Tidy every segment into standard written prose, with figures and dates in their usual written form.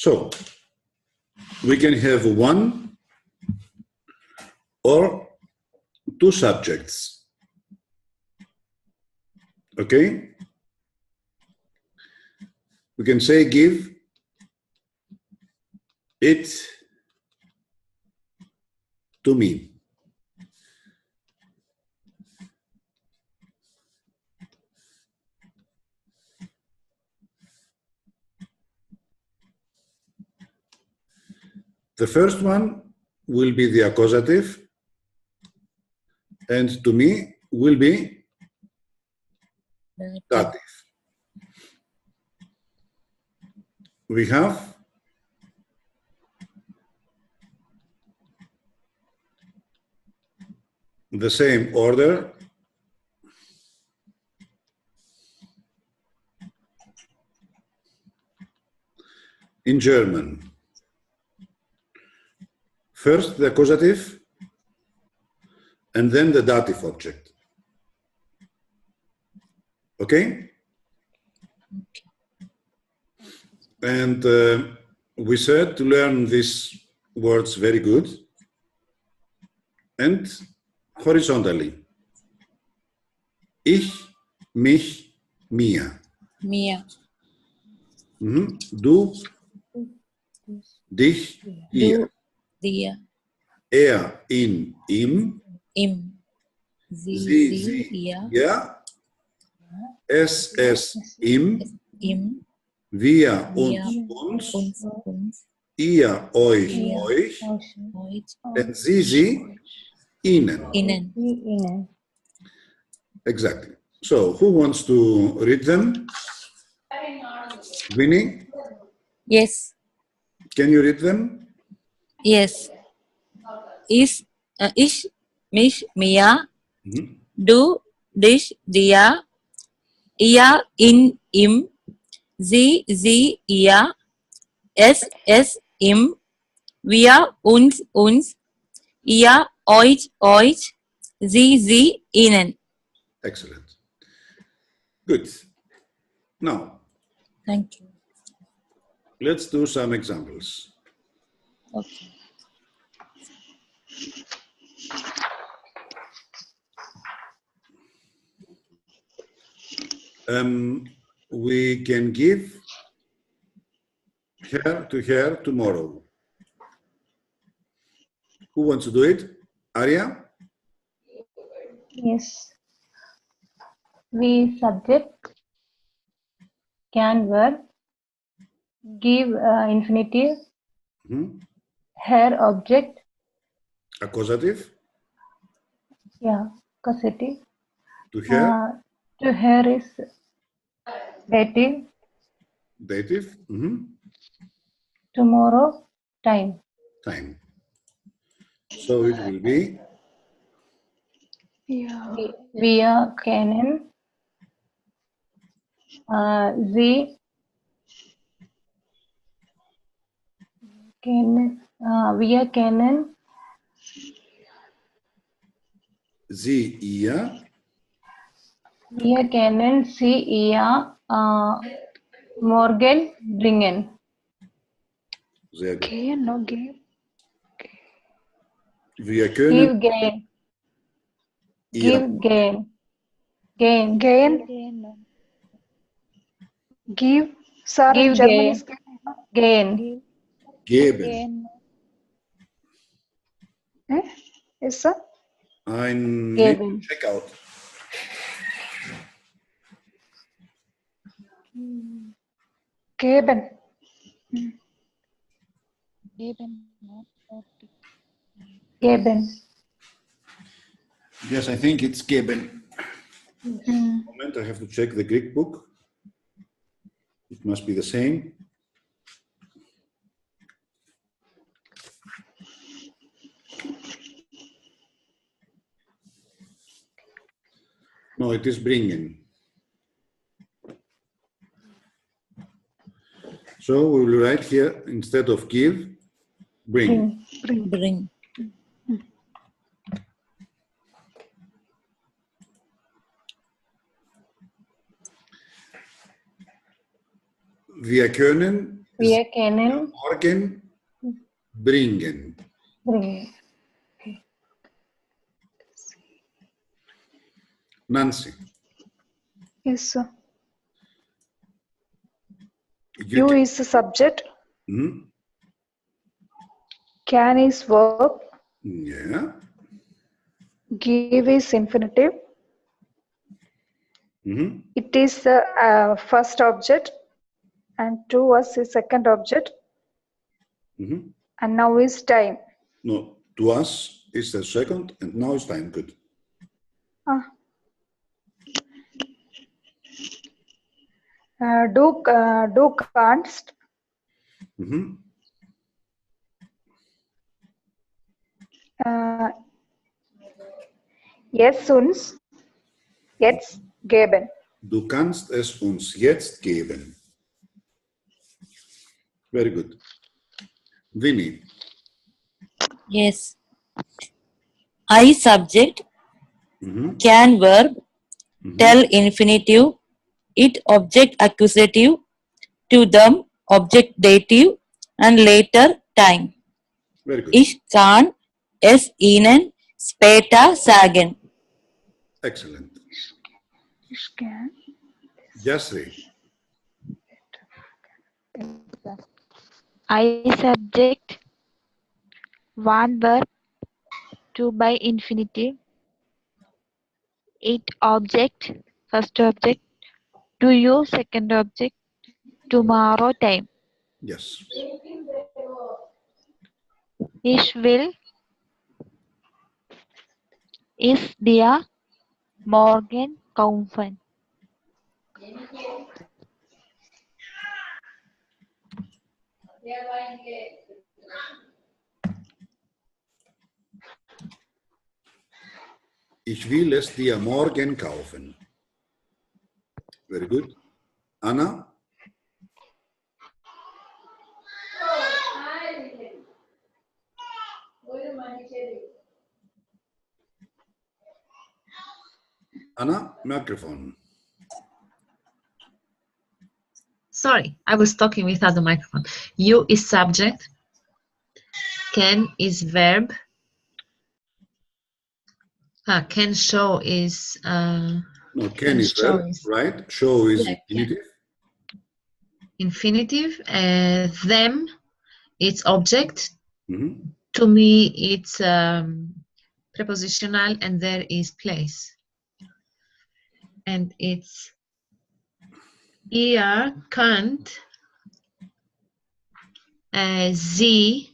So we can have one or two subjects. Okay? We can say give it to me. The first one will be the accusative, and to me will be dative. We have the same order in German. First the accusative, and then the dative object. Okay? And we said to learn these words very good and horizontally. Ich, mich, mir. Mir. Du, dich, ihr. Du, dir. Er, ihn, ihm. Im. Sie, ihr. ihr. Es, ihm. Im. Wir, uns. Uns. Ihr, euch, euch. And sie, ihnen. Ihnen. Exactly. So, who wants to read them? Winnie, Yes. can you read them? Yes. Ich, mich, mir. Mhm. Du, dich, dir. Ihr, ihn, ihm. Sie, ihr. Es, ihm. Wir, uns. Ihr, euch. Sie, ihnen. Excellent. Good. Now, Thank you. let's do some examples. Okay. We can give her to her tomorrow. Who wants to do it? Arya? Yes. We subject, can verb, give infinitive, her object, Accusative? yeah, causative. To her? To her is dative, Dative? tomorrow, time. Time. So it will be Wir kennen, sie kennen, wir kennen, sie, ihr. wir kennen sie, ihr, morgen bringen. Sehr gut. Can no give. Wir können Give, gain. ihr Give, gain. Gain. Gain. Give. Sir, Give, German gain. is Gain. geben. Yes, sir. Ein Geben. Checkout. Geben. Geben. Yes, I think it's geben. Moment, I have to check the Greek book. It must be the same. No, it is bringen. So we will write here, instead of give, bring. Bring. Wir können Wir können morgen bringen. bringen. Nancy, Yes, sir. you You can, is the subject. Mhm. Can is verb. Yeah. Give is infinitive. Mhm. It is the first object. And to was the second object. Mhm. And now is time. No, to us is the second, and now it's time. Good. Ah. Do canst. Mhm. Yes, uns. Jetzt geben. Du kannst es uns jetzt geben. Very good. Vinny. Yes. I subject, Mhm. can verb, Mhm. tell infinitive, it object accusative, to them object dative, and later time. Very good. Ich kann es ihnen später sagen. Excellent. Ich can. Jasri. I subject, one verb, to by infinitive, it object, first object, to you, second object, tomorrow time. Yes. Ich will, ist dir, morgen kaufen. Ich will es dir morgen kaufen. Very good. Anna. Anna, microphone. Sorry, I was talking without the microphone. You is subject. Can is verb. Can show is No, can is show verb, is- right? Show is Yeah, infinitive. infinitive. Them, it's object. Mhm. To me, it's prepositional, and there is place. And it's ihr könnt sie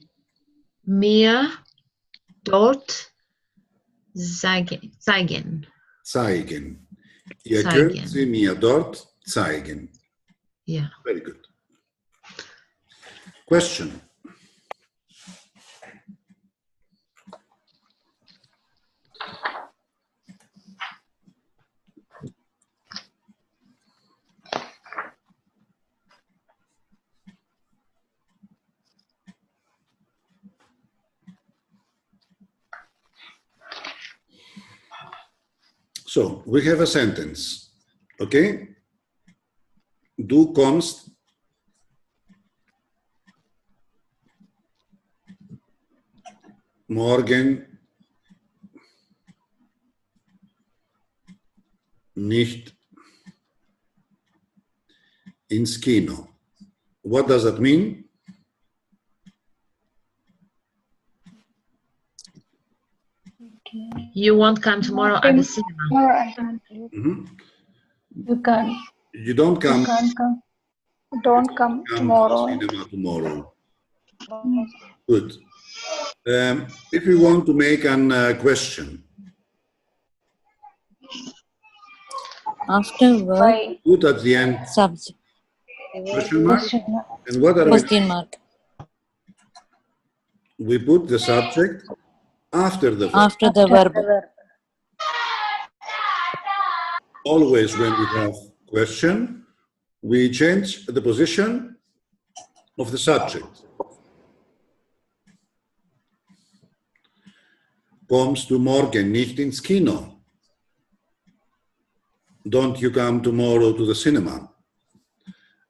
mir dort zeigen. Zeigen. Ihr Zeigen. könnt sie mir dort zeigen. Yeah. Very good. Question. So we have a sentence, okay? Du kommst morgen nicht ins Kino. What does that mean? You won't come tomorrow at the cinema. Mhm. You can. You don't You come, can come. Don't come to tomorrow. the cinema tomorrow. Good. If you want to make a question, After verb, Why? put at the end subject, question mark. Question mark. And what are we? question mark. We put the subject after the verb. After the verb. Always when we have question, we change the position of the subject. Kommst du morgen nicht ins Kino? Don't you come tomorrow to the cinema?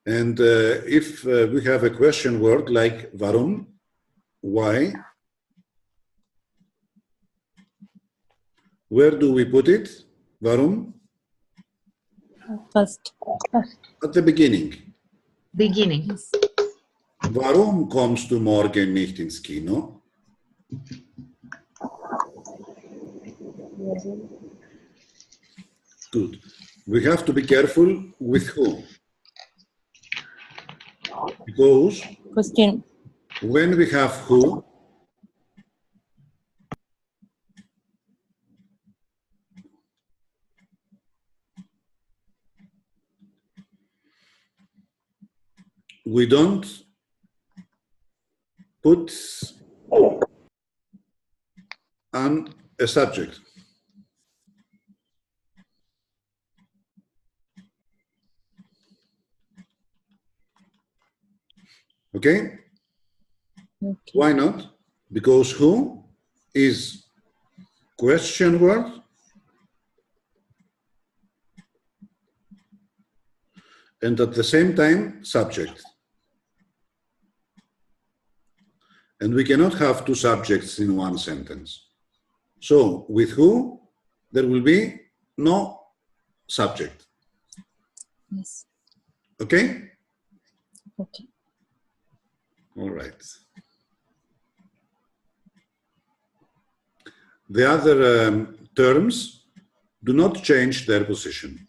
And if we have a question word like warum, why, where do we put it? Warum? First. First. At the beginning. Beginning. Warum kommst du morgen nicht ins Kino? Good. We have to be careful with who. Because Question. when we have who, we don't put a subject. Okay? Okay. Why not? Because who is question word and at the same time subject. And we cannot have two subjects in one sentence. So with who, there will be no subject. Yes. Okay? Okay. All right. The other terms do not change their position.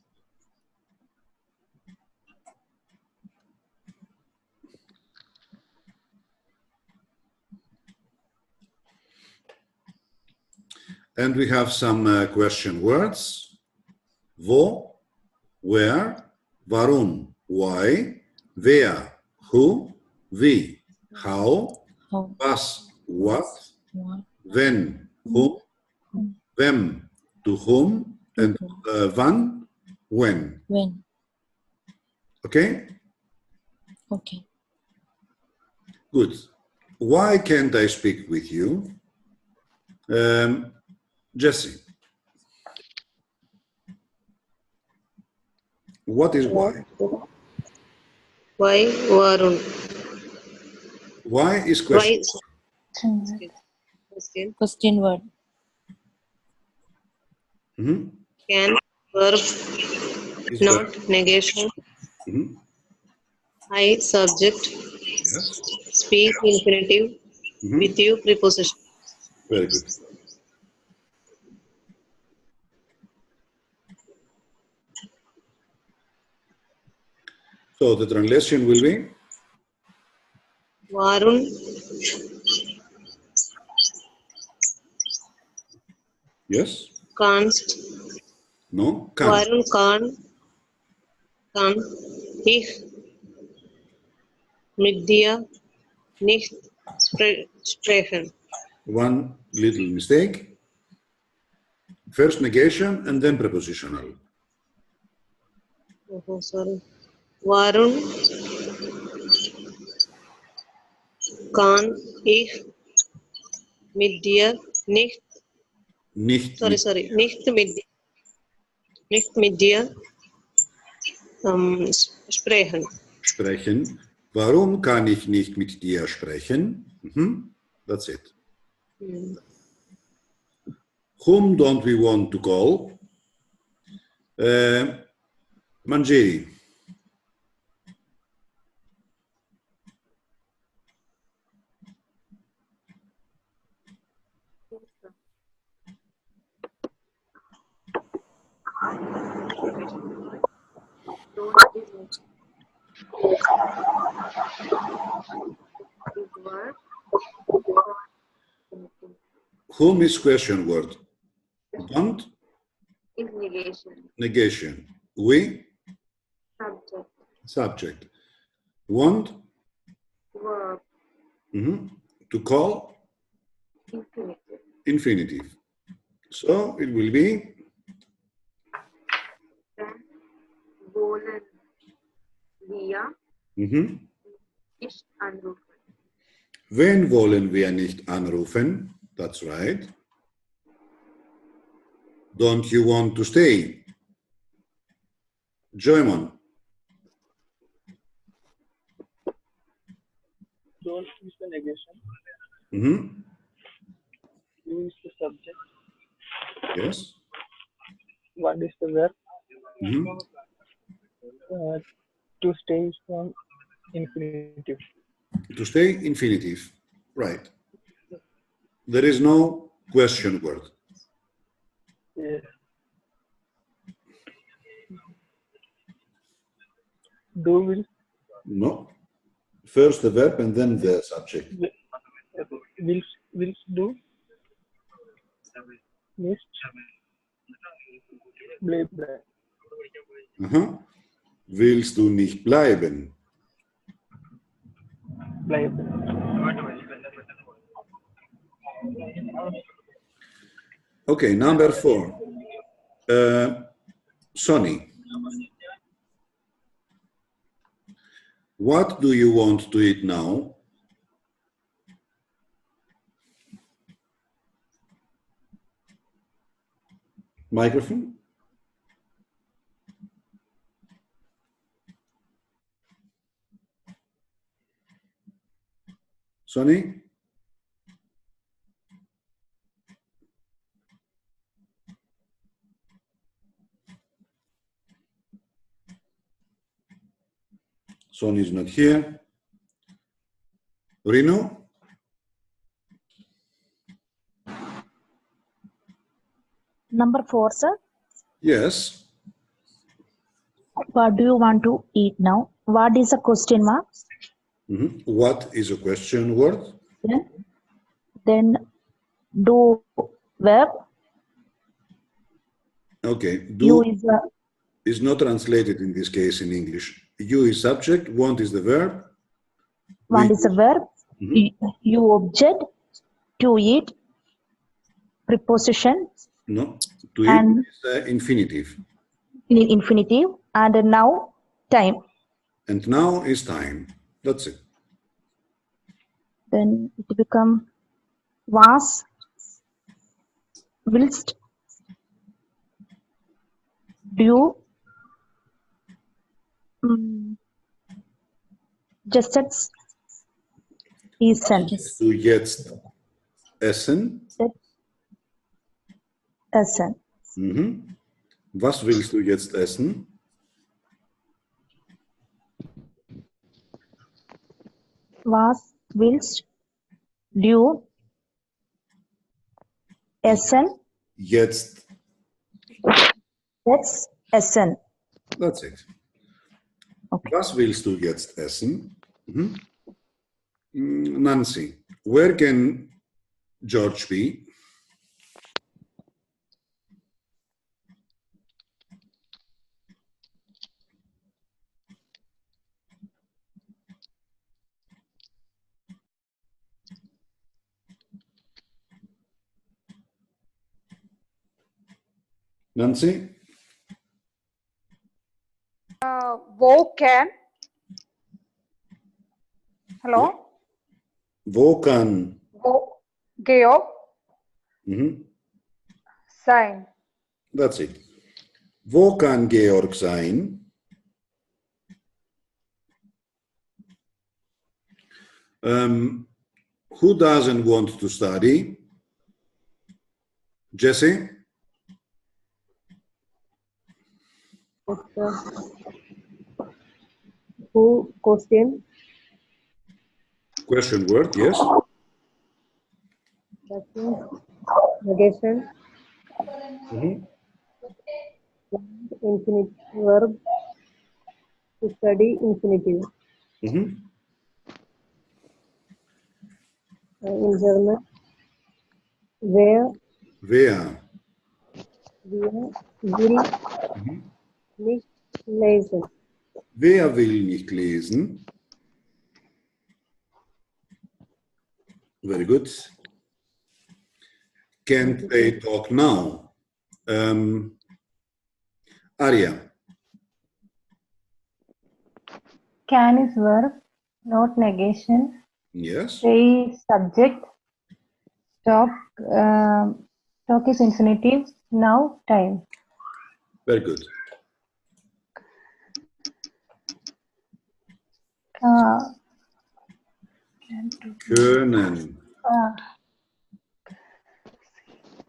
And we have some question words. Wo, where, warum, why, wer, who, wie, how, How? was, what, What? when, whom, wem, to whom, and wann, when. When? Okay? Okay. Good. Why can't I speak with you? Jesse. What is why? Why Varun? Why is Why question. question? Question word. Mhm. Can verb Is not verb. negation. Mhm. I subject. Yes. Speak infinitive. Mhm. With you preposition. Very good. So the translation will be Varun yes, can't. no, can. Varun kann ich mit dir nicht sprechen. One little mistake. First negation and then prepositional. Oh, sorry. Varun kann ich mit dir nicht. Nicht Sorry. Nicht mit dir sprechen. sprechen. Warum kann ich nicht mit dir sprechen? Mhm. That's it. Whom don't we want to call? Manjeri. Whom is question word? Don't? Is negation. Negation. We? Subject. Subject. Want? Verb. Mhm. To call? Infinitive. Infinitive. So it will be Wollen wir mhm. nicht anrufen. Wen wollen wir nicht anrufen? That's right. Don't you want to stay? Joymon. Don't is the negation. Mhm. You is the subject. Yes. What is the verb? Mhm. To stay is from infinitive. To stay, infinitive. Right. There is no question word. Yes. Do will No. First the verb and then the subject. will do. Nicht bleiben. Aha. Willst du nicht bleiben? Bleiben. Okay, number 4. Sonny. What do you want to eat now? Microphone? Sonny? Sonny is not here. Rino? Number 4, sir. Yes. What do you want to eat now? What is a question mark? Mhm. What is a question word? Then do verb. Okay. You Do is a is not translated in this case in English. You is subject, want is the verb. want We- is a verb. Mhm. You object. To eat. Preposition. No. To eat And is infinitive. in infinitive. And now time. And now is time. That's it. Then it become was, whilst, do, just essen, Du jetzt essen? essen. Mhm. Was willst du jetzt essen? Was, whilst, du, essen, Jetzt. jetzt, essen. That's it. Okay. Was willst du jetzt essen? Mhm. Nancy, where can George be? Nancy? Wo can. Hello? Wo kann? Wo, Georg, Mhm. sein. That's it. Wo kann Georg sein? Who doesn't want to study? Jesse? Who question? Question word, yes. That means negation. Infinitive verb. To study infinitive. In German. Wer Wer? will nicht lesen. Wer will nicht lesen? Very good. Can't they talk now? Arya. Can is verb, not negation. Yes. Stay is subject. Talk, talk is infinitive. Now time. Very good. Können.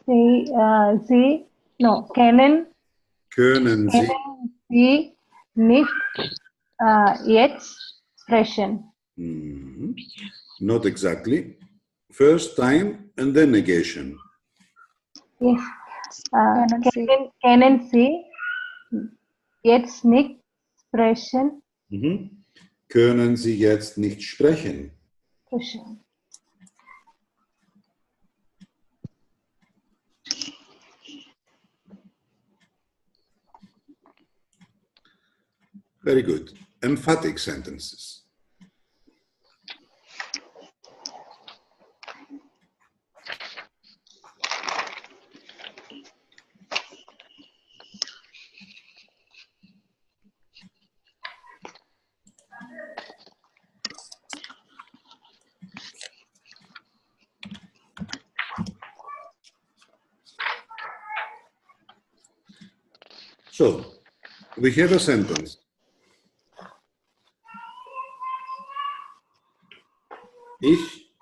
Sie, no, können Sie. Sie nicht jetzt sprechen. Mhm. Not exactly. First time and then negation. Yes. Können Sie Können Sie jetzt nicht sprechen? Mhm. Können Sie jetzt nicht sprechen? Sprechen. Very good. Emphatic sentences. So, we have a sentence. Ich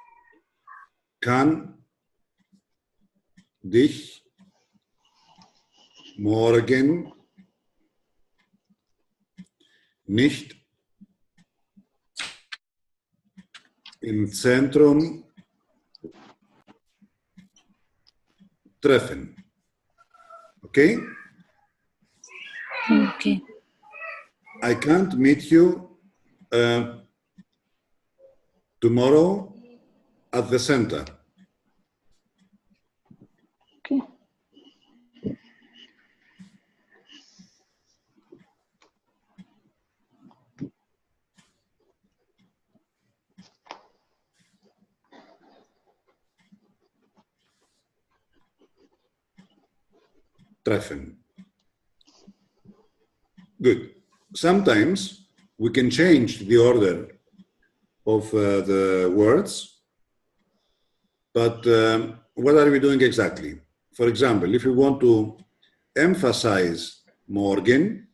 kann dich morgen nicht im Zentrum treffen. Okay? Okay. I can't meet you tomorrow at the center. Okay. Treffen. Good. Sometimes we can change the order of the words, but what are we doing exactly? For example, if we want to emphasize morgen,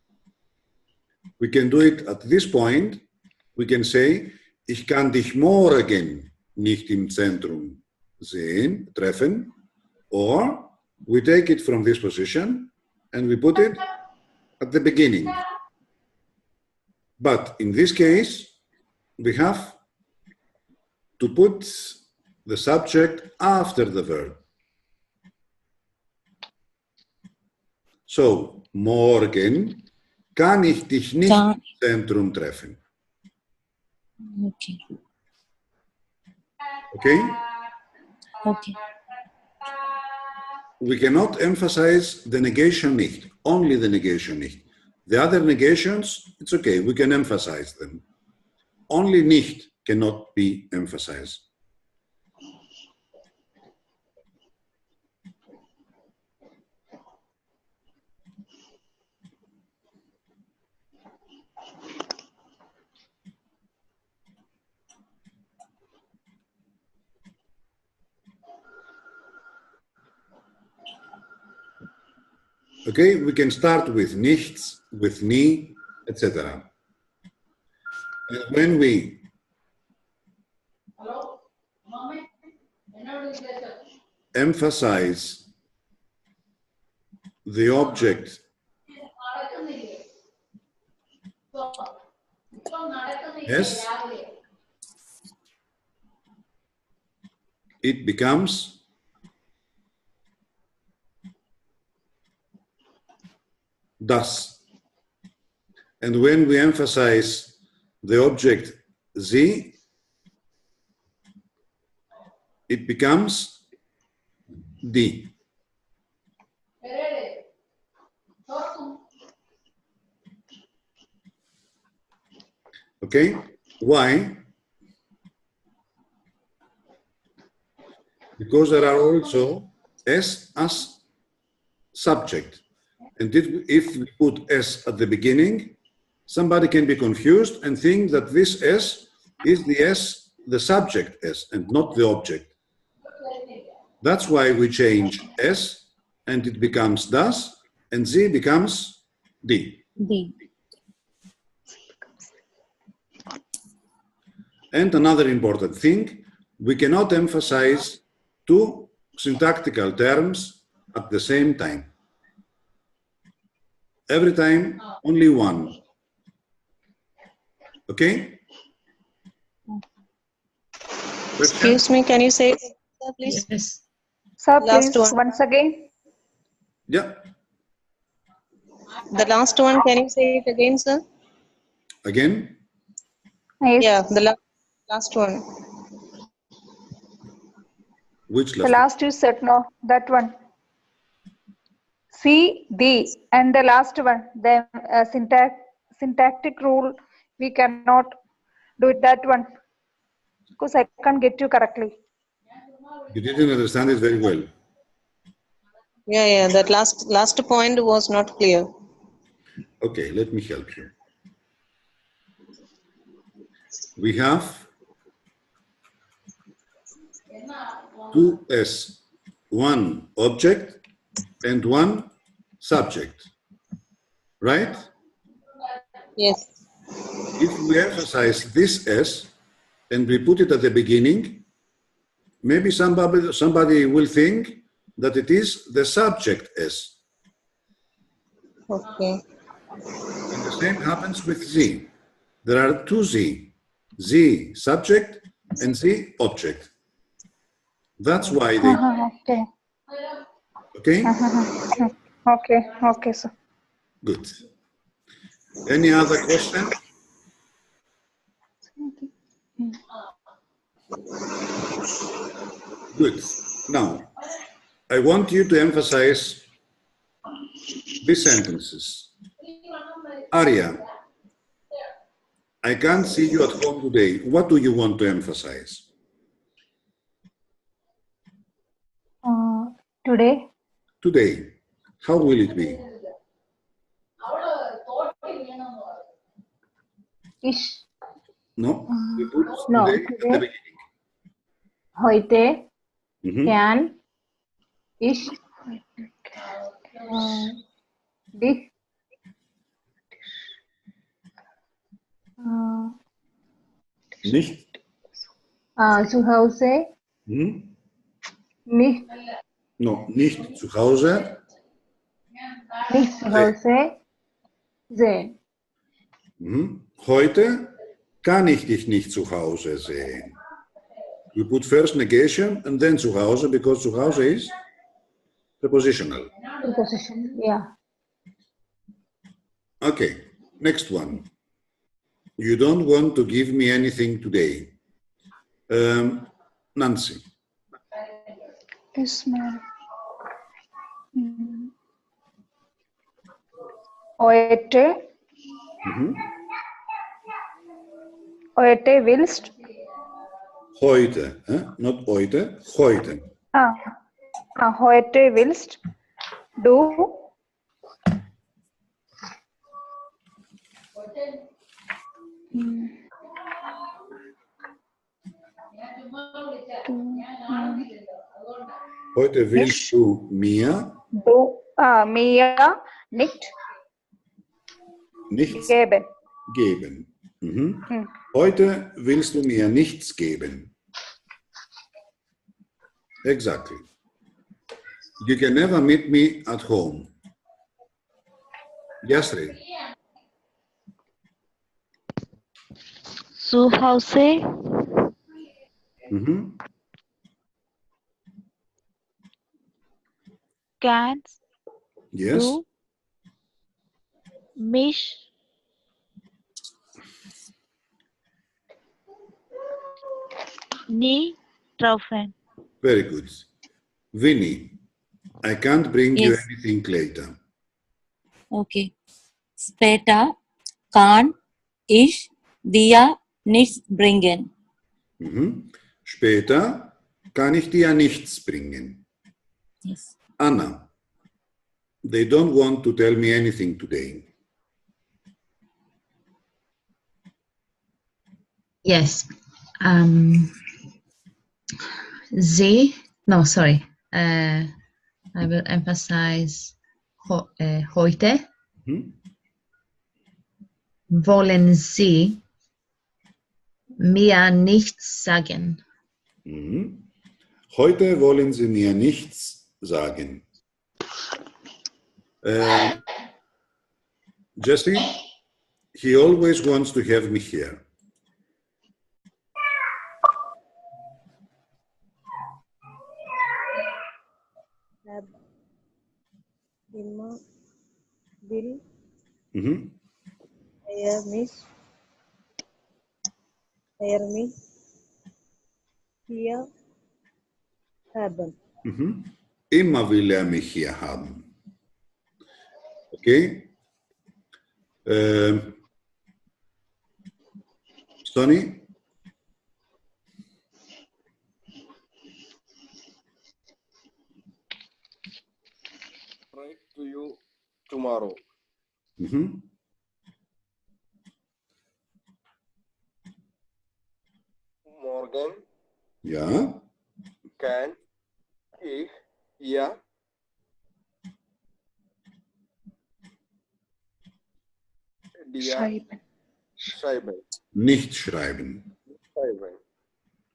we can do it at this point. We can say, ich kann dich morgen nicht im Zentrum sehen, treffen, or we take it from this position and we put it at the beginning. But in this case, we have to put the subject after the verb. So, morgen kann ich dich nicht im Zentrum treffen. Okay. Okay? Okay. We cannot emphasize the negation nicht, only the negation nicht. The other negations, it's okay, we can emphasize them. Only nicht cannot be emphasized. Okay, we can start with nichts, with nie, etc. And when we emphasize the object yes, it becomes das. And when we emphasize the object sie, it becomes die. Okay? Why? Because there are also S as subject. And if we put S at the beginning, somebody can be confused and think that this S is the S, the subject S, and not the object. That's why we change S and it becomes das, and Z becomes die. D. And another important thing, we cannot emphasize two syntactical terms at the same time. Every time, only one. Okay? Excuse me, can you say, please? Yes. Sir, Last please, one. once again. Yeah. The last one, can you say it again, sir? Again? Yes. Yeah, the last one. Which The last? last you said no, that one. See, the, and the last one, the syntactic rule, we cannot do it that one. Because I can't get you correctly. You didn't understand it very well. Yeah, that last point was not clear. Okay, let me help you. We have two S, one object and one subject, right? Yes. If we emphasize this S and we put it at the beginning, maybe somebody will think that it is the subject S. Okay. And the same happens with Z. There are two Z. Z subject and Z object. That's why they... Okay. Okay? Okay, sir. Good. Any other question? Good. Now, I want you to emphasize these sentences. Arya, I can't see you at home today. What do you want to emphasize? Today, Today. How will it be? ish, No? We put no, today at the today, beginning. hoite, Mhm. can, ish, dich, Nicht? zu Hause, Mhm. nicht, No, nicht zu Hause. nicht zu Hause, sehen. Mhm. Heute kann ich dich nicht zu Hause sehen. You put first negation and then zu Hause because zu Hause is prepositional. Preposition, yeah. Okay, next one. You don't want to give me anything today. Nancy. Yes, ma'am. Heute, Mhm. heute willst, Heute, not heute, heute. heute willst du Heute willst du mir mir nicht nichts geben. geben. Mhm. Heute willst du mir nichts geben. Exactly. You can never meet me at home. Yasri. Zu Hause Mhm. kannst Yes. du mich nie treffen. Very good. Vinny, I can't bring you Yes. anything later. Okay. Später kann ich dir nichts bringen. Mhm. Später kann ich dir nichts bringen. Yes. Anna, they don't want to tell me anything today. Yes. No, sorry. I will emphasize heute. Mhm. Wollen Sie mir nichts sagen. Mhm. Heute wollen Sie mir nichts sagen. Jesse, he always wants to have me here. Immer will Mhm. hire me here haben. Mhm. Immer will er mich hier haben. Okay? Sonny? Write to you tomorrow. Mhm. Morgen Ja. kann ich ihr dir schreiben. Nicht schreiben. Schreiben.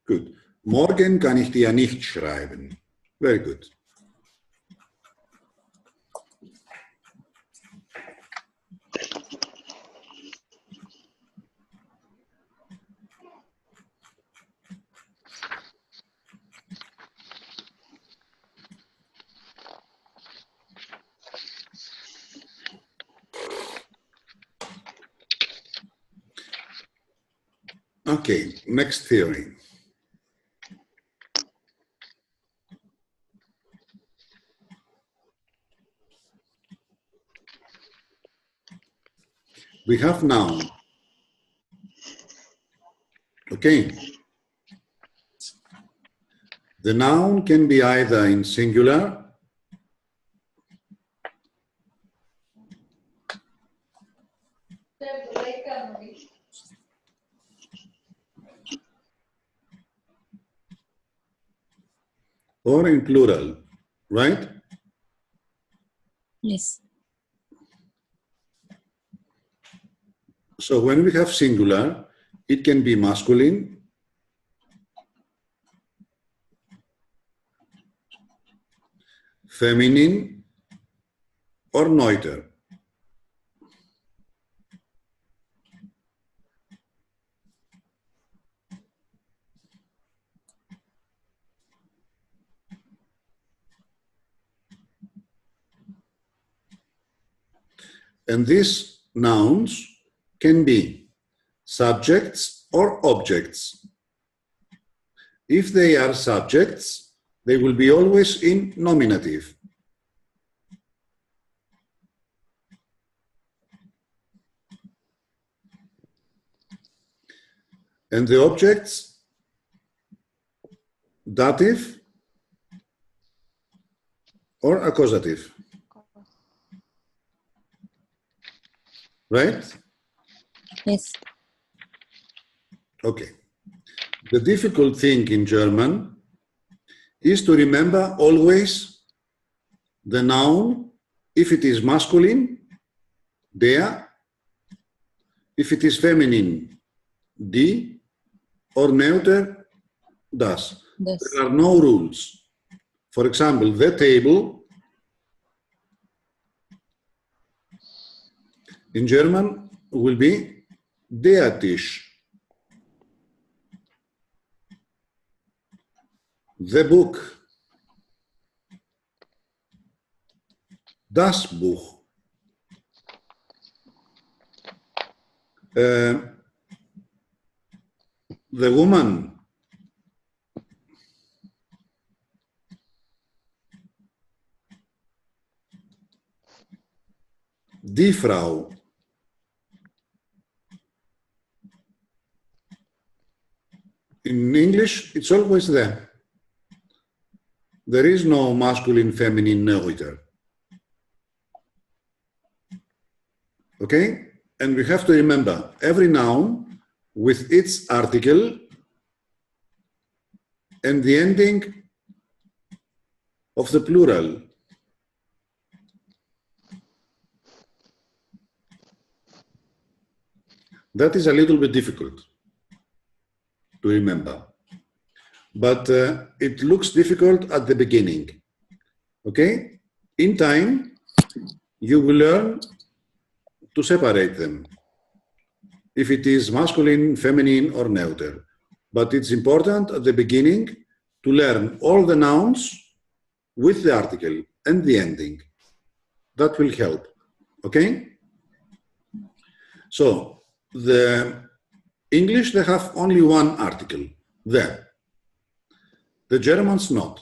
Gut. Morgen kann ich dir nicht schreiben. Very good. Okay, next theory. We have noun. Okay. The noun can be either in singular or in plural, right? Yes. So when we have singular, it can be masculine, feminine, or neuter. And these nouns can be subjects or objects. If they are subjects, they will be always in nominative. And the objects, dative or accusative. Right? Yes. Okay. The difficult thing in German is to remember always the noun, if it is masculine, der, if it is feminine, die, or neuter, das. Yes. There are no rules. For example, the table in German will be der Tisch. The book, das Buch. The woman, die Frau. In English, it's always there. There is no masculine, feminine, neuter. Okay? And we have to remember every noun with its article and the ending of the plural. That is a little bit difficult. to remember. But it looks difficult at the beginning. Okay? In time, you will learn to separate them. If it is masculine, feminine, or neuter. But it's important at the beginning to learn all the nouns with the article and the ending. That will help. Okay? So, the English, they have only one article, the. The Germans not.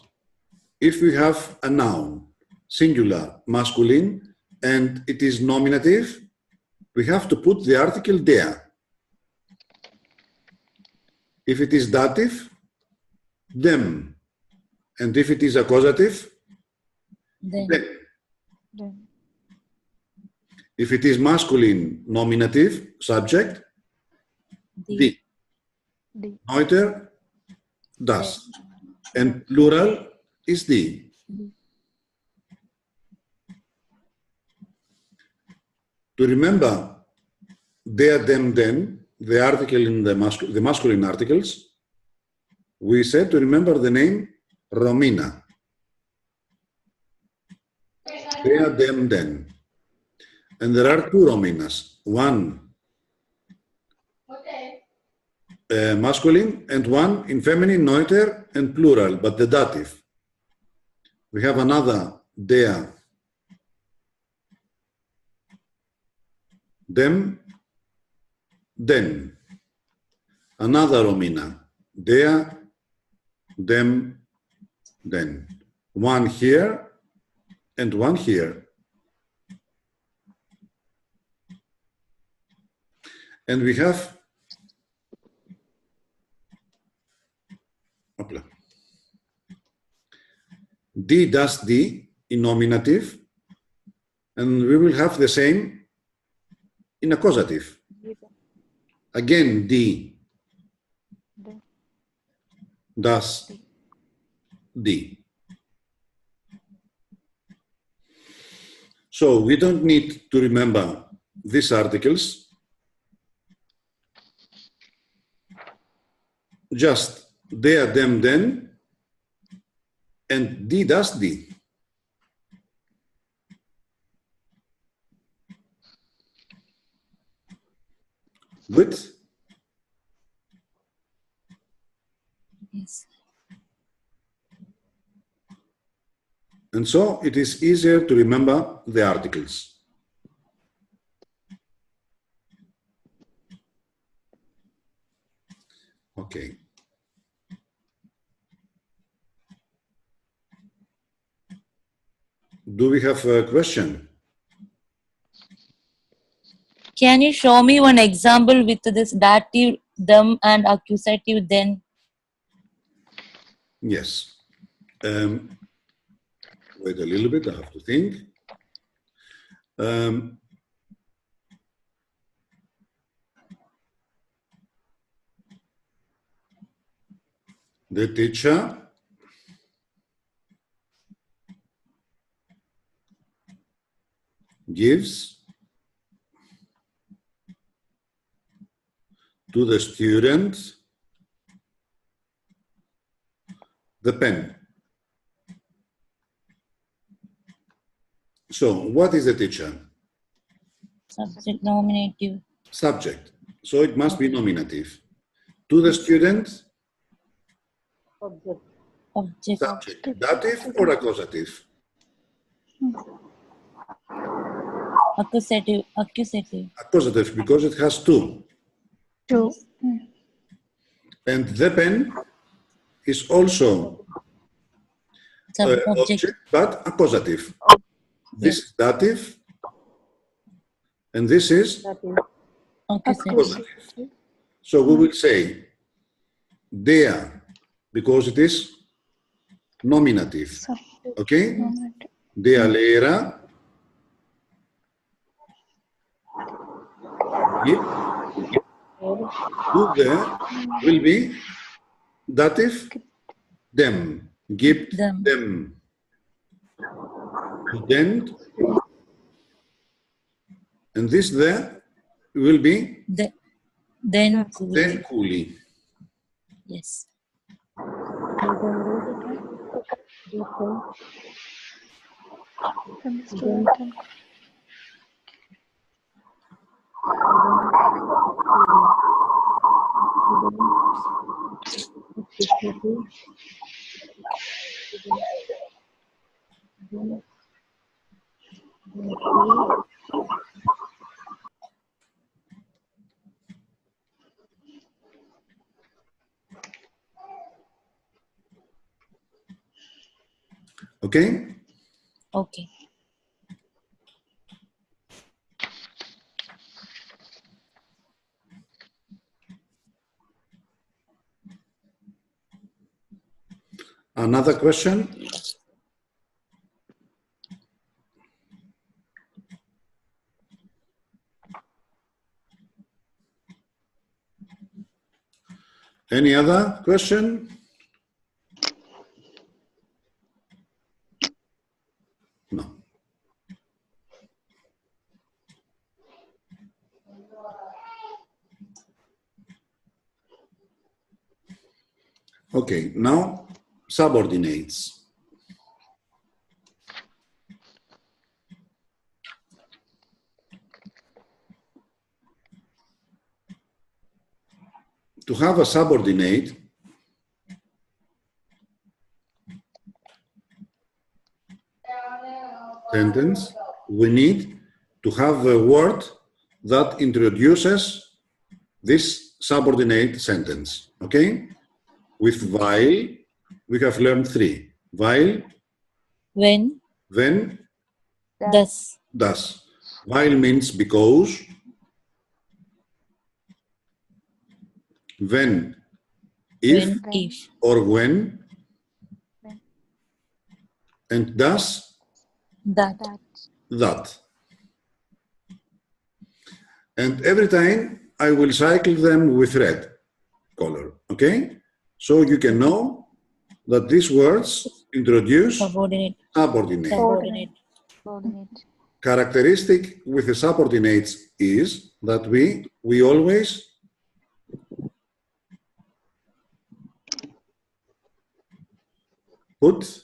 If we have a noun, singular, masculine, and it is nominative, we have to put the article der. If it is dative, dem. And if it is accusative, Then. dem. If it is masculine, nominative, subject, die. Neuter, das. And plural is die. To remember der, dem, den, the article in the masculine articles, we said to remember the name Romina. Der, dem, den. And there are two Rominas, one masculine and one in feminine, neuter and plural, but the dative. We have another der, dem, den. Another Romina, der, dem, den. One here and one here. And we have die, das, die in nominative, and we will have the same in accusative. Again, die, das, die. So we don't need to remember these articles. Just der, dem, den, and die, das, die. Good? Yes. And so it is easier to remember the articles. Okay. Do we have a question? Can you show me one example with this dative, them, and accusative, then? Yes. Wait a little bit, I have to think. The teacher gives to the student the pen. So, what is the teacher? Subject, nominative. Subject. So, it must be nominative. To the student, Object. subject. Dative or accusative? Accusative. Accusative. Accusative, because it has two. Two. And the pen is also object, but accusative. This is dative, and this is accusative. So we will say der, because it is nominative. Okay? Der Lehrer gibt to the will be dative, them, gibt them. Student, and this the will be Then coolie. Yes. Okay? Okay. Another question? Any other question? No. Okay, now subordinates. To have a subordinate, sentence, we need to have a word that introduces this subordinate sentence. Okay? With while, we have learned three. While, When, then, thus. thus. While means because. When, if, When, if. or when. And thus, That. that. And every time I will cycle them with red color, okay? So you can know that these words introduce Subordinate. subordinate. Characteristic with the subordinates is that we always put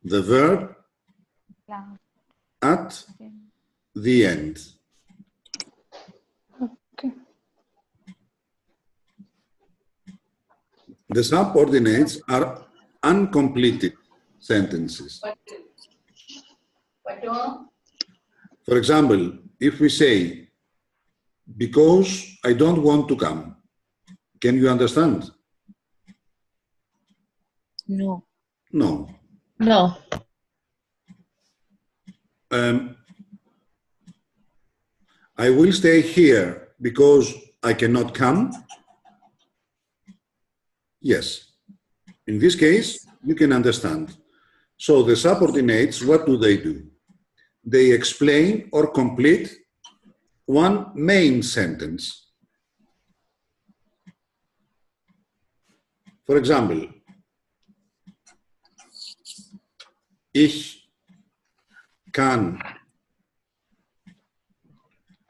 the verb at the end. Okay. The subordinates are uncompleted sentences. For example, if we say, because I don't want to come, can you understand? No. No. No. I will stay here because I cannot come. Yes. In this case, you can understand. So the subordinates, what do? They explain or complete one main sentence. For example, ich kann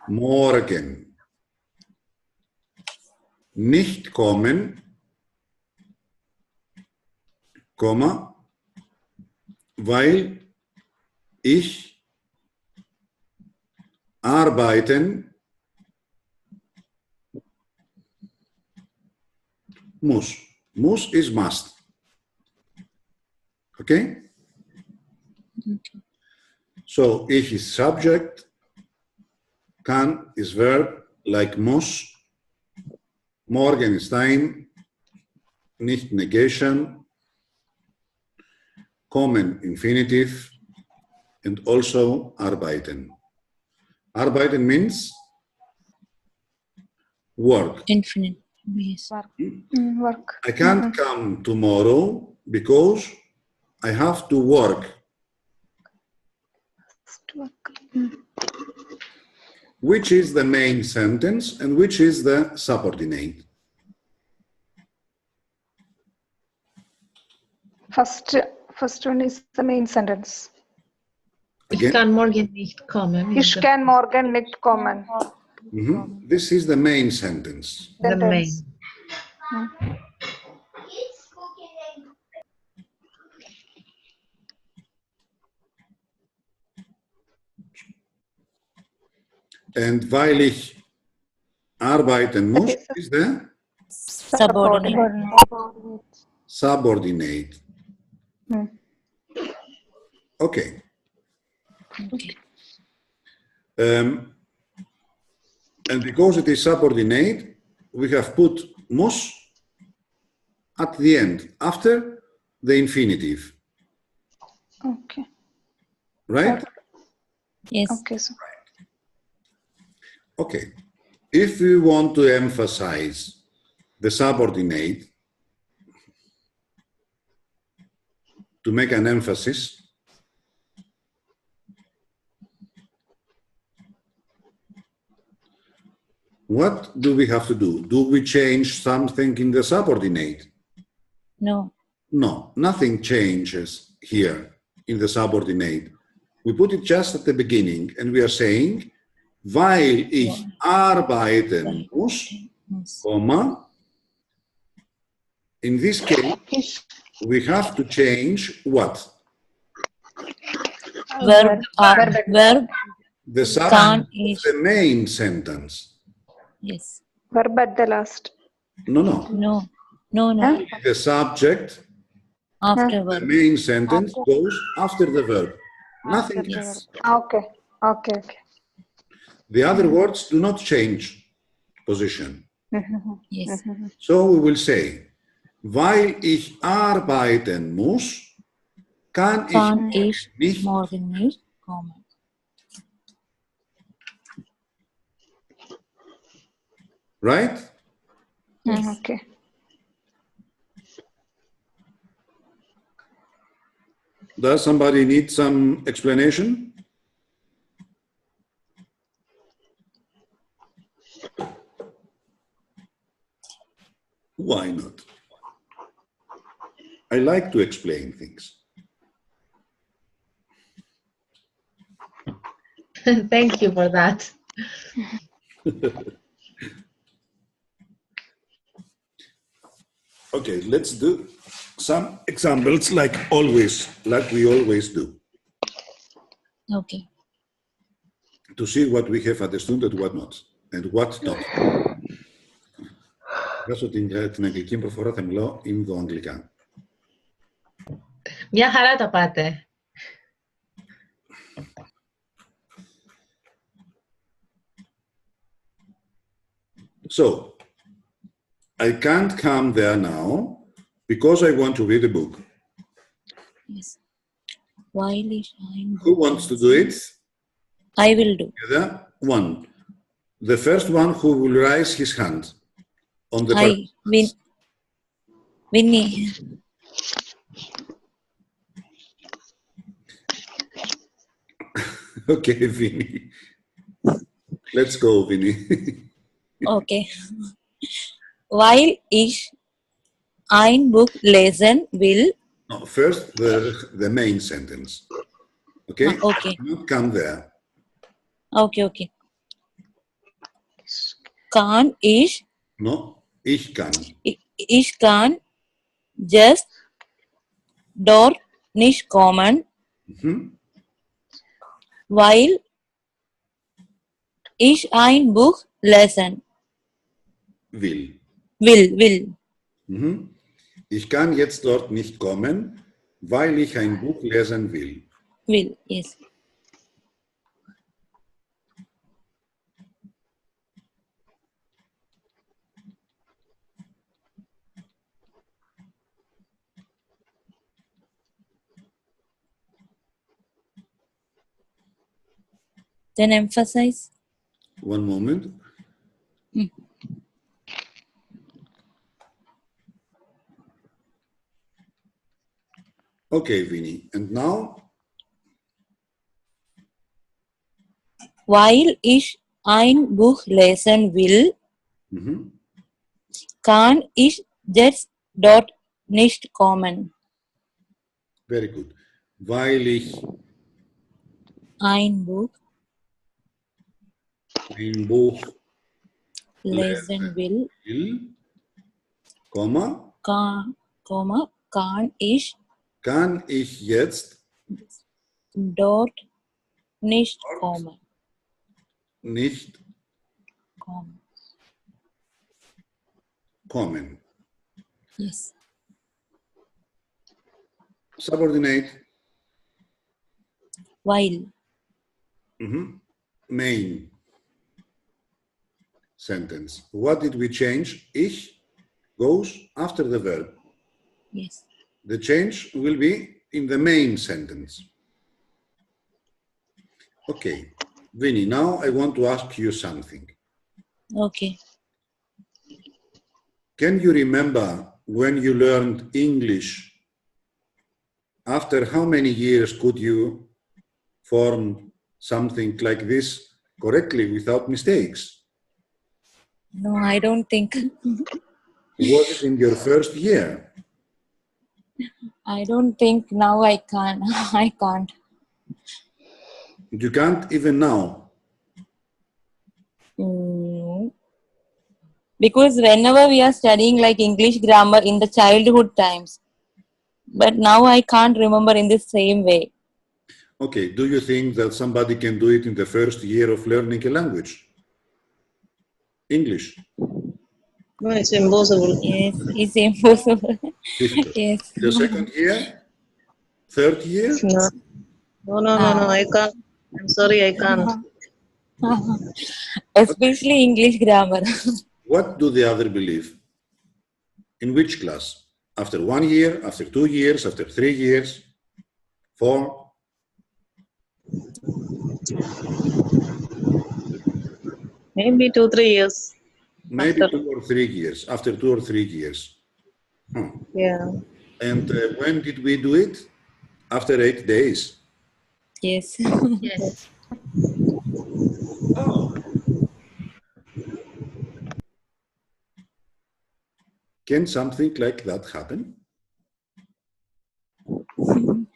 morgen nicht kommen, Komma, weil ich arbeiten muss. Muss is must. Okay? Okay. So ich is subject, kann is verb like muss, morgen is time, nicht negation, kommen infinitive, and also arbeiten. Arbeiten means work. Infinite. Yes. Work. I can't come tomorrow because I have to work. Which is the main sentence and which is the subordinate? First one is the main sentence. Ich kann morgen nicht kommen. Ich kann morgen nicht kommen. This is the main sentence. The main. And weil ich arbeiten muss is the subordinate. Okay. And because it is subordinate, we have put muss at the end, after the infinitive. Okay. Right? Yes. Okay, so Okay. If we want to emphasize the subordinate, to make an emphasis, what do we have to do? Do we change something in the subordinate? No. No, nothing changes here in the subordinate. We put it just at the beginning and we are saying, weil ich arbeiten muss, comma, in this case, we have to change what? Verb. Verb. The subject Can of is. the main sentence. Yes. verb at the last. No, no. No. No. No. The subject, After the verb. main sentence goes after the verb. Nothing Yes. else. Okay. Okay. Okay. The other words do not change position. Yes. So we will say, weil ich arbeiten muss, kann ich nicht. Morgen nicht kommen. Right? Okay. Does somebody need some explanation? Why not? I like to explain things. Thank you for that. Okay, let's do some examples like we always do, Okay. to see what we have understood and what not, and what not. Βγάζω την αγγλική προφορά, θα μιλάω Ινδοαγγλικά. Μια χαρά τα πάτε. So, I can't come there now because I want to read a book. Yes. While is I'm. Who wants to do it? I will do. Together? One. The first one who will raise his hand on the I win. Winnie. Okay, Vinny. Let's go, Vinny. Okay. While ich ein Buch lesen will. No, first, the main sentence. Okay? Okay. Not come there. Okay, okay. Kann ich. No, ich kann. Ich kann just dort nicht kommen, weil ich ein Buch lesen Will. will. Ich kann jetzt dort nicht kommen, weil ich ein Buch lesen will. Will, yes. Then emphasize. One moment. Okay, Vinny. And now? Weil ich ein Buch lesen will, kann ich jetzt dort nicht kommen. Very good. Weil ich Ein Buch Ein Buch lesen will, will, Komma, kann ich kann ich jetzt dort nicht kommen. nicht Kommen. kommen. Yes. Subordinate. Weil. Main sentence. What did we change? Ich goes after the verb. Yes. The change will be in the main sentence. Okay, Vinny, now I want to ask you something. Okay. Can you remember when you learned English? After how many years could you form something like this correctly without mistakes? No, I don't think. Was it in your first year? I don't think now I can. I can't. You can't even now. Because whenever we are studying like English grammar in the childhood times, but now I can't remember in the same way. Okay, do you think that somebody can do it in the first year of learning a language? English? No, it's impossible. Yes, it's impossible. Difficult. Yes. The second year? Third year? No, I can't. I'm sorry, I can't. Especially English grammar. What do the other believe? In which class? After 1 year, after 2 years, after 3 years, 4? Maybe 2-3 years. Maybe After. 2 or 3 years, after 2 or 3 years. Yeah. And when did we do it? After 8 days. Yes. Yes. Oh. Can something like that happen?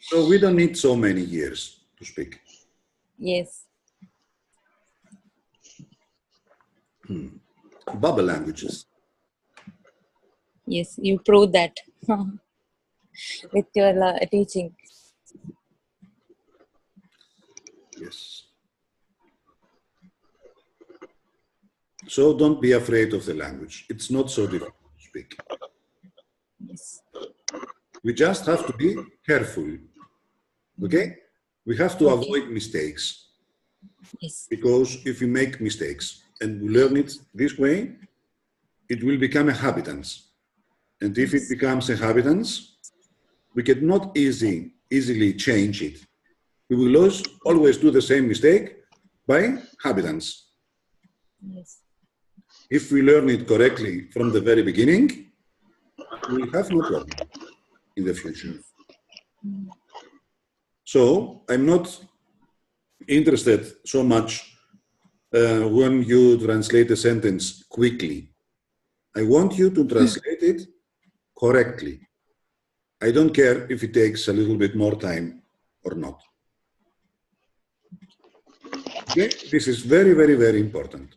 So we don't need so many years to speak. Yes. Bubble languages. Yes, you prove that with your teaching. Yes. So don't be afraid of the language. It's not so difficult to speak. Yes. We just have to be careful. Okay? We have to avoid mistakes. Yes. Because if you make mistakes and we learn it this way, it will become a habitance. And if it becomes a habitance, we cannot easily change it. We will always do the same mistake by habitance. Yes. If we learn it correctly from the very beginning, we will have no problem in the future. So I'm not interested so much when you translate a sentence quickly. I want you to translate it correctly. I don't care if it takes a little bit more time or not. Okay? This is very, very, very important.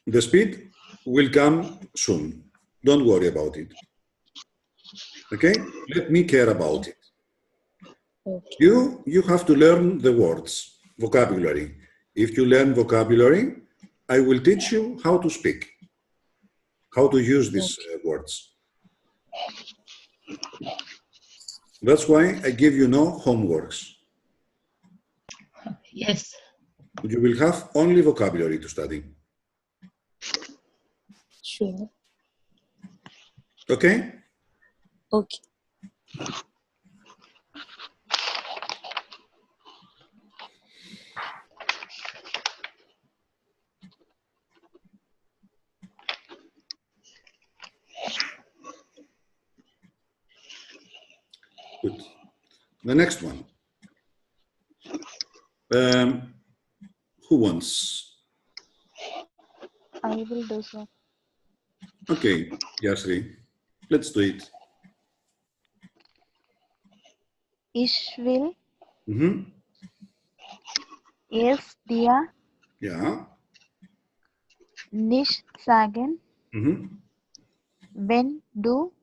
The speed will come soon. Don't worry about it. Okay? Let me care about it. Okay. You have to learn the words, vocabulary. If you learn vocabulary, I will teach you how to speak, how to use these words. That's why I give you no homeworks. Yes. You will have only vocabulary to study. Sure. Okay? Okay. Good. The next one. Who wants? I will do so. Okay, Yasri, let's do it. Ich will es dir Ja. nicht sagen, Mhm. wenn du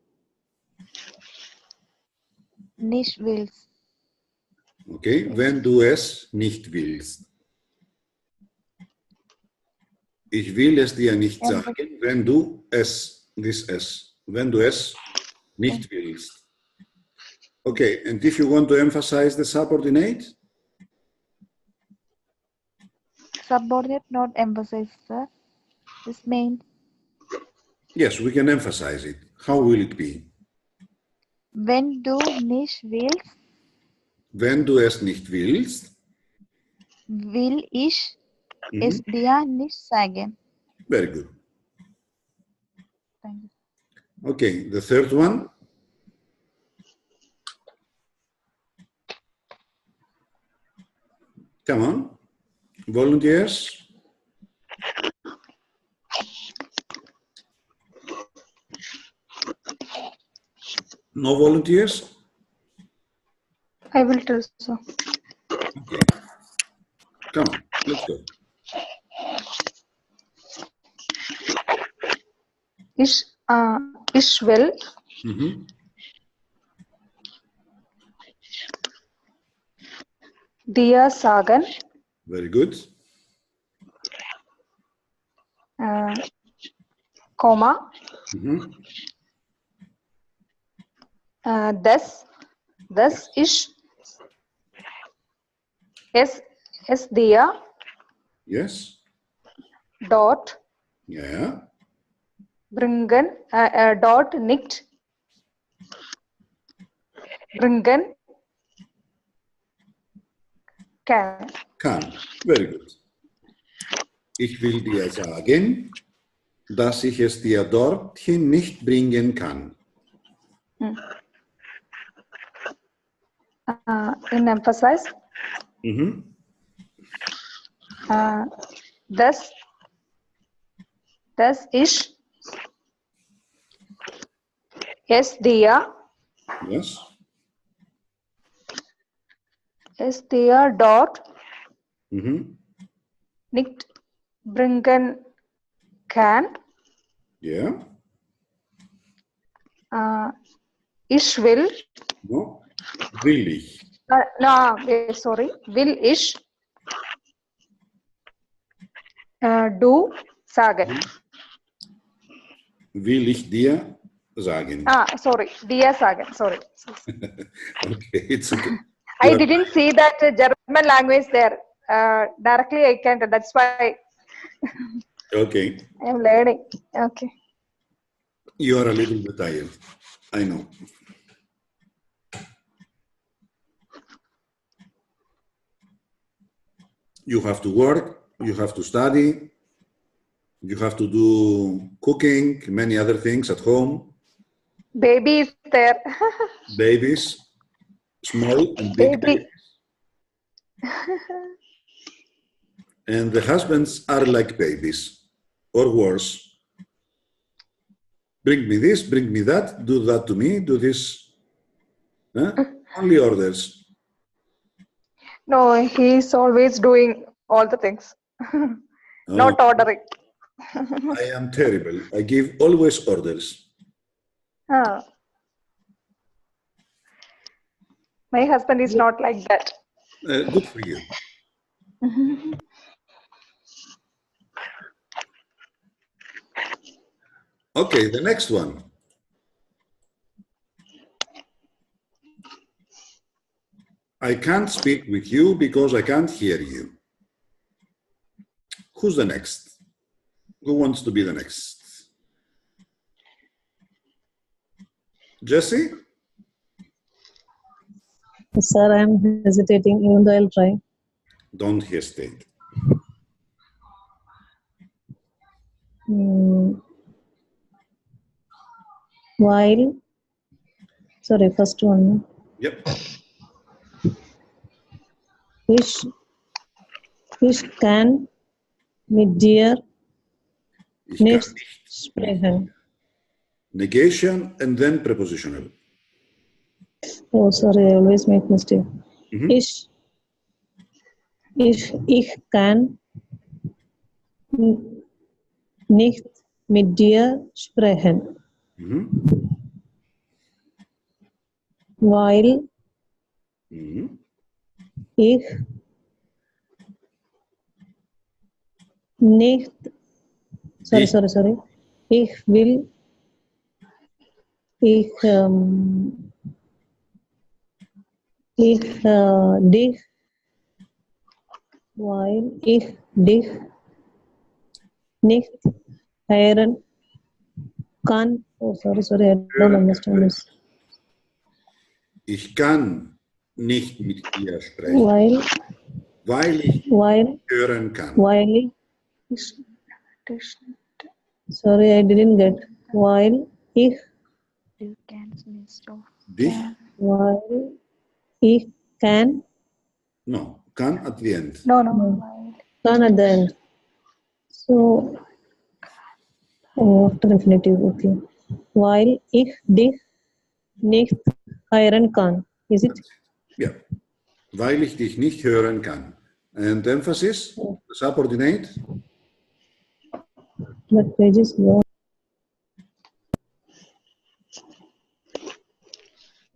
nicht willst? Okay, wenn du es nicht willst. Ich will es dir nicht sagen, wenn du es, wenn du es nicht willst. Okay, and if you want to emphasize the subordinate? Subordinate, not emphasize, sir. This means Yes, we can emphasize it. How will it be? wenn du nicht willst, Wenn du es nicht willst. will ich Mhm. es dir nicht sagen. Very good. Thank you. Okay, the third one. Come on. Volunteers? No volunteers? I will tell so. Okay. Come on, let's go. Ich will Mhm. dir sagen, Very good. Komma, Mhm. dass ich es dir Yes. dort Yeah. bringen, dort nicht bringen kann. Kann. Very good. Ich will dir sagen, dass ich es dir dorthin nicht bringen kann. In emphasize, Mhm. dass ich es dir Yes. dort Mhm. nicht bringen kann. Yeah. Ich will, No. Will ich. sorry, will ich du sagen. Will ich dir sagen. Sorry, dir sagen, sorry. Okay, it's okay. I didn't see that German language there. Directly I can't, that's why Okay. I am learning. Okay. You are a little bit tired. I know. You have to work, you have to study, you have to do cooking, many other things at home. Baby is there. Babies, small and big Baby. And the husbands are like babies, or worse. Bring me this, bring me that, do that to me, do this. Huh? Only orders. No, he's always doing all the things. Not ordering. I am terrible. I give always orders. My husband is not like that. Good for you. Okay, the next one. I can't speak with you because I can't hear you. Who's the next? Who wants to be the next? Jesse? Sir, I am hesitating, even though I'll try. Don't hesitate. While, sorry, first one. Yep. Ich kann mit dir nicht sprechen. Negation and then prepositional. Oh, sorry, I always make mistake. Mhm. Ich kann nicht mit dir sprechen, Mhm. weil Mhm. ich nicht, sorry. Ich will, dich weil ich dich nicht hören kann. Oh, sorry, I don't understand this. Ich kann nicht mit dir sprechen, weil ich hören kann. Weil sorry, I didn't get. Weil ich Dich? weil ich kann No, kann at the end. No. can at the end. So after infinitive, okay. Weil ich dich nicht hören kann. Is it? Yeah. Weil ich dich nicht hören kann. And emphasis, subordinate. That page is long.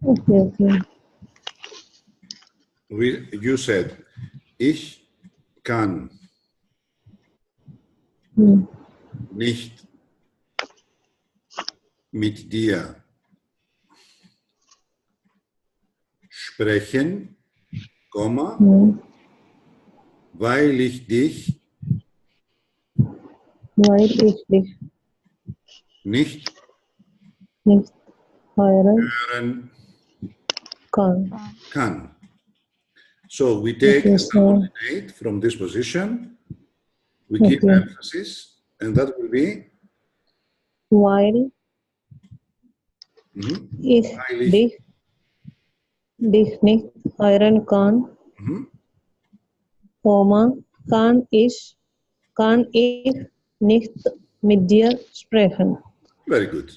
Okay. You said, ich kann nicht mit dir sprechen, Komma, weil ich dich nicht hören kann. So we take the subordinate from this position, we keep emphasis, and that will be Weil ich dich nicht hören kann, Komma, kann ich nicht mit dir sprechen. very good.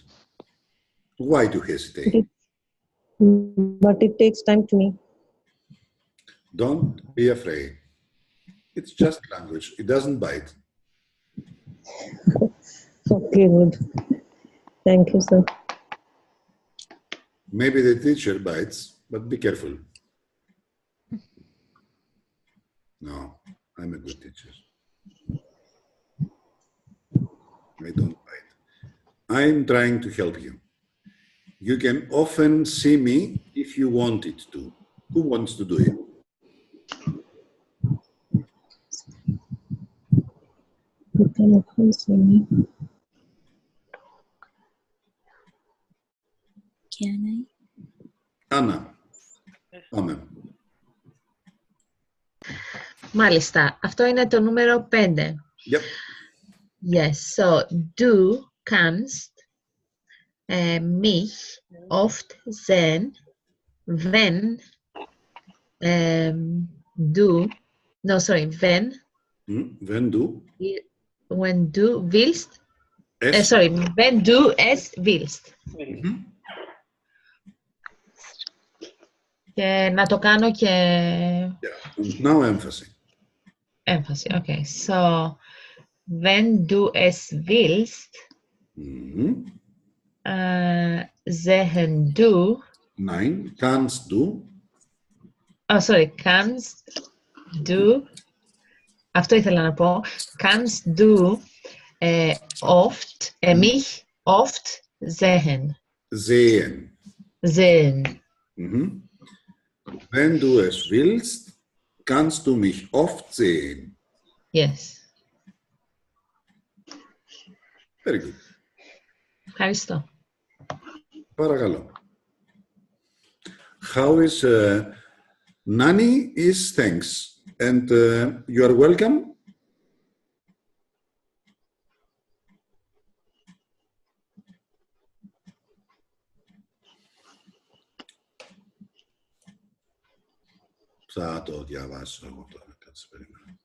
Why to hesitate? But it takes time to me. Don't be afraid. It's just language. It doesn't bite. Okay, good. Thank you, sir. Maybe the teacher bites, but be careful. No, I'm a good teacher. I don't bite. I'm trying to help you. You can often see me if you want it to. Who wants to do it? You can often see me. Can I? Anna. Πάμε. Μάλιστα. Αυτό είναι το νούμερο 5. Yep. Yes. So, du kannst mich oft sehen, wenn when du willst. Wenn du es willst. Και να το κάνω και... Yeah. Now emphasis. Emphasis, okay. So, wenn du es willst, sehen du... Nein, kannst du. Oh, sorry, kannst du... Αυτό ήθελα να πω. Kannst du mich oft sehen? Sehen. Wenn du es willst, kannst du mich oft sehen. Yes. Very good. Ευχαριστώ. Παρακαλώ. How is Nani is thanks and you are welcome. Θα το διαβάσω εγώ τώρα. Κάτσε, περιμένω.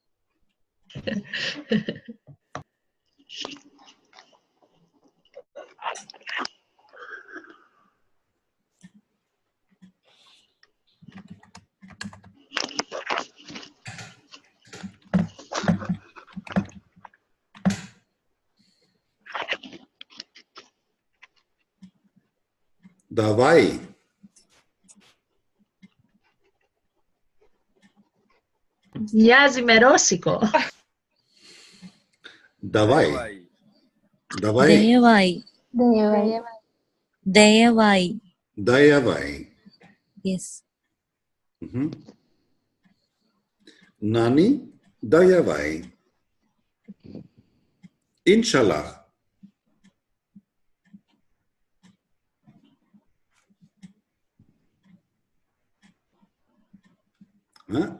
Davai. Μοιάζει με ρώσικο. Davai. Davai. Dayavai. Dayavai. Dayavai. Dayavai. Yes. Mhm. Nani Dayavai. Inshallah.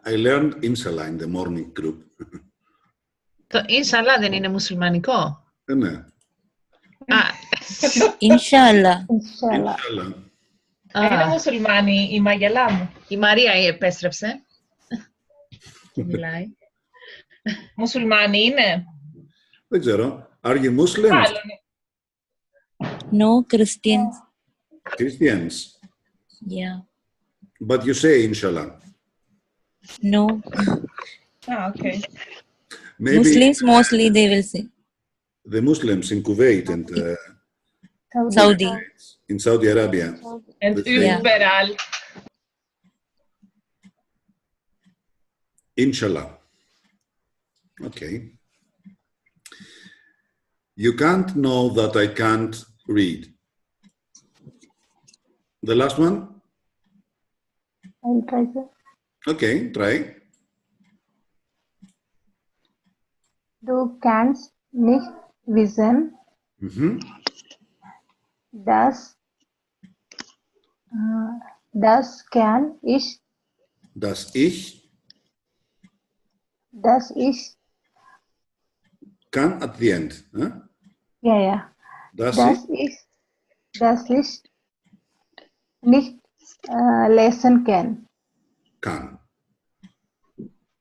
I learned Inshallah in the morning group. Το Ινσαλά δεν είναι μουσουλμανικό. Ναι. Α, Inshallah. Inshallah. Inshallah. Είναι μουσουλμάνη η μαγελά μου. Η Μαρία επέστρεψε. Και μιλάει. Μουσουλμάνη είναι. Δεν ξέρω. Are you Muslims? Μάλλον. No Christians. Christians. Yeah. But you say Inshallah. No. Okay. Maybe Muslims mostly they will say. the Muslims in Kuwait and Saudi. in Saudi Arabia. And Yeah. überall. Inshallah. Okay. You can't know that I can't read. The last one? I'll try, sir. Okay, try. Du kannst nicht wissen, Mhm. dass das kann ich, Dass ich kann at the end. Huh? ja. Dass Dass ich nicht lesen kann. kann.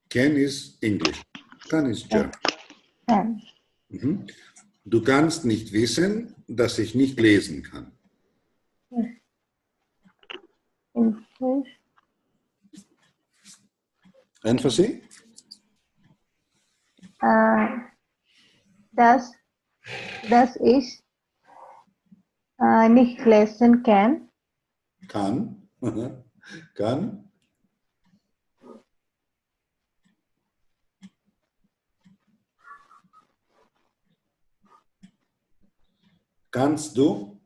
Can is English. Kann is German. Kann. Mhm. Du kannst nicht wissen, dass ich nicht lesen kann. English. Emphasis? Dass ich nicht lesen kann. Kann. Kann. Kannst du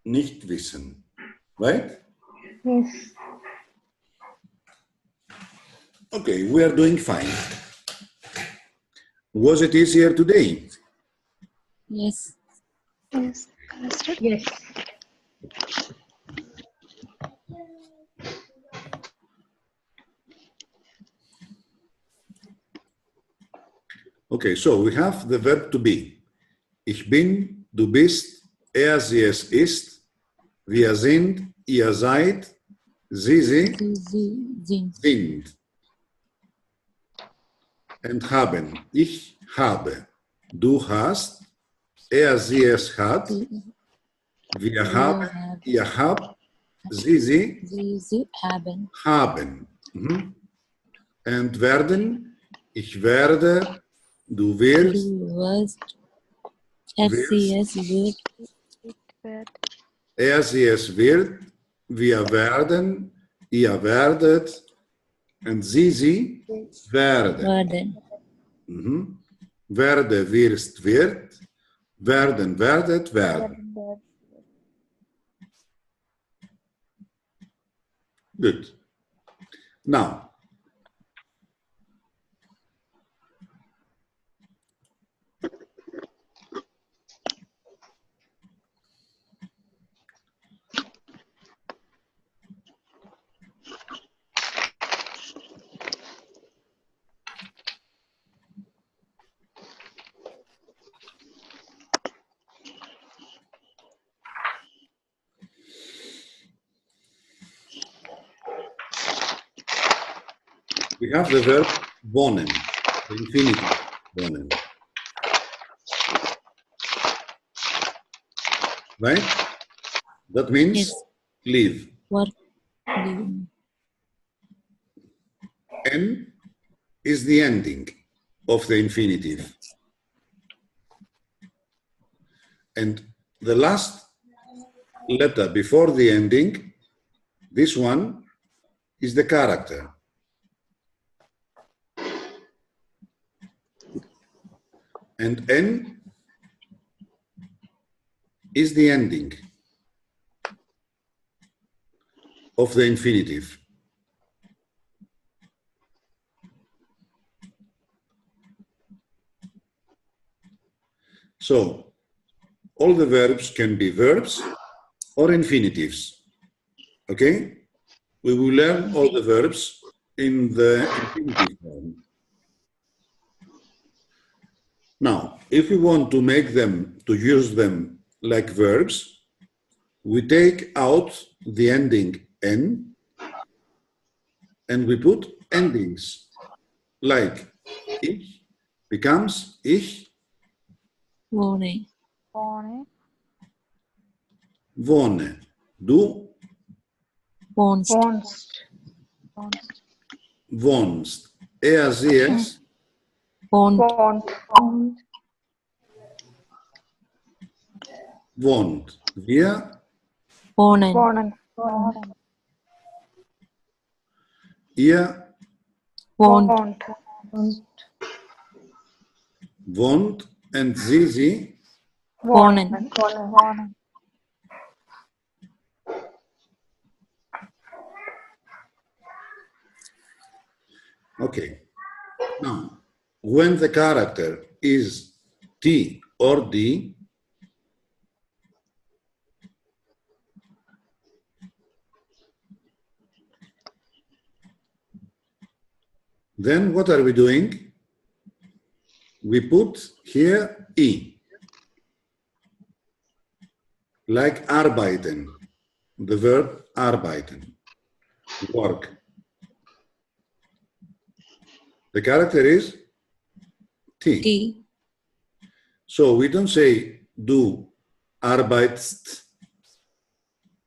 nicht wissen. Right? Yes. Okay, we are doing fine. Was it easier today? Yes. Yes. Understood? Yes. Okay, so we have the verb to be. Ich bin, du bist, sie, es ist, wir sind, ihr seid, sie, sind. Und haben. Ich habe. Du hast. Sie, es hat. Wir haben. Ihr habt. Sie haben. Haben. Mhm. Und werden. Ich werde. Du wirst. Du wirst. wird. Sie, es wird. Wir werden. Ihr werdet. Und sie werden. Werden. Mhm. Werde, wirst, wird. Werden, werdet, werden. Good. Now, we have the verb wohnen, the infinitive wohnen. Right? That means Yes. live. Work. N is the ending of the infinitive. And the last letter before the ending, this one is the character. And N is the ending of the infinitive. So, all the verbs can be verbs or infinitives. Okay? We will learn all the verbs in the infinitive form. Now, if we want to make them, to use them like verbs, we take out the ending N and we put endings like ich becomes ich Wohne. wohne. Du Wohnst. wohnst. Er, sie, es Wohnt. wohnt. Wir Wohnen. ihr Wohnt. wohnt and sie Wohnen. Okay. Now, when the character is T or D, then what are we doing? We put here E, like arbeiten, the verb arbeiten, work. The character is T. T. So we don't say du arbeitst.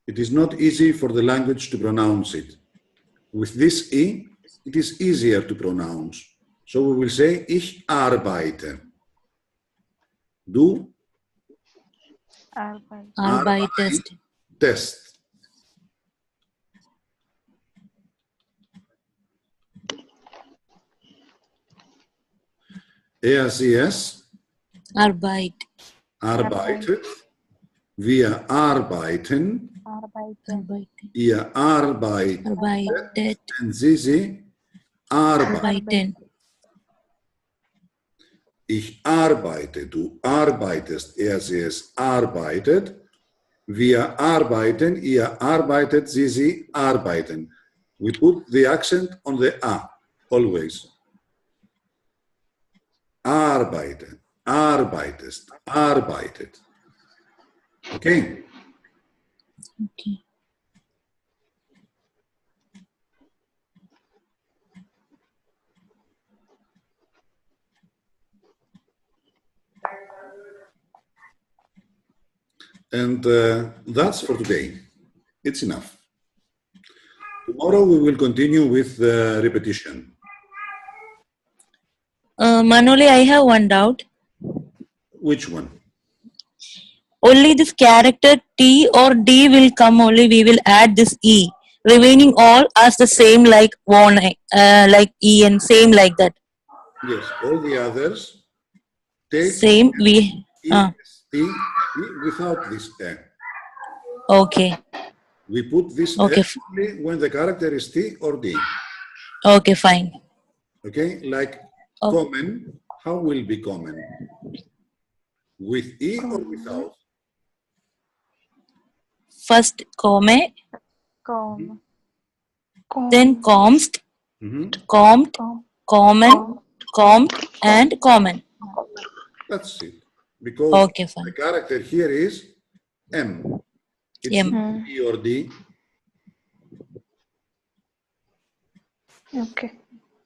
It is not easy for the language to pronounce it. With this E, it is easier to pronounce. So we will say ich arbeite. Du Arbeitest. arbeitest. Er, sie, es arbeitet. Wir arbeiten. Ihr arbeitet. Und sie arbeiten. Ich arbeite, du arbeitest, er, sie, es arbeitet. Wir arbeiten, ihr arbeitet, sie arbeiten. We put the accent on the A, always. Arbeite, arbeitest, arbeitet. Okay? Okay. And that's for today. It's enough. Tomorrow we will continue with the repetition. Manoli, I have one doubt. Which one? Only this character T or D will come only, we will add this E. Remaining all as the same like one, like E and same like that. Yes, all the others take Same, we... T without this N. Okay. We put this Okay. N only when the character is T or D. Okay, fine. Okay, like Oh. common, how will be common? With E or without? First come, then comst, compt, common, compt, and common. That's it. Because Okay, fine. the character here is M. It's M. not E or D. Okay.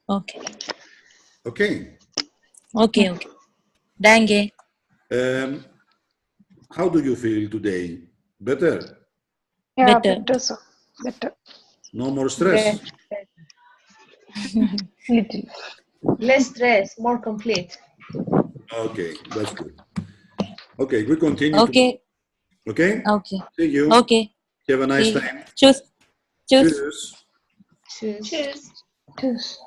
Okay. Okay. Okay, okay. Danke. How do you feel today? Better? Yeah, Better. better, sir. Better. No more stress? Little. Less stress, more complete. Okay, that's good. Okay, we continue. Okay. Okay? Okay. See you. Okay. Have a nice See you. time. Tschüss. Tschüss. Tschüss. Tschüss. Tschüss.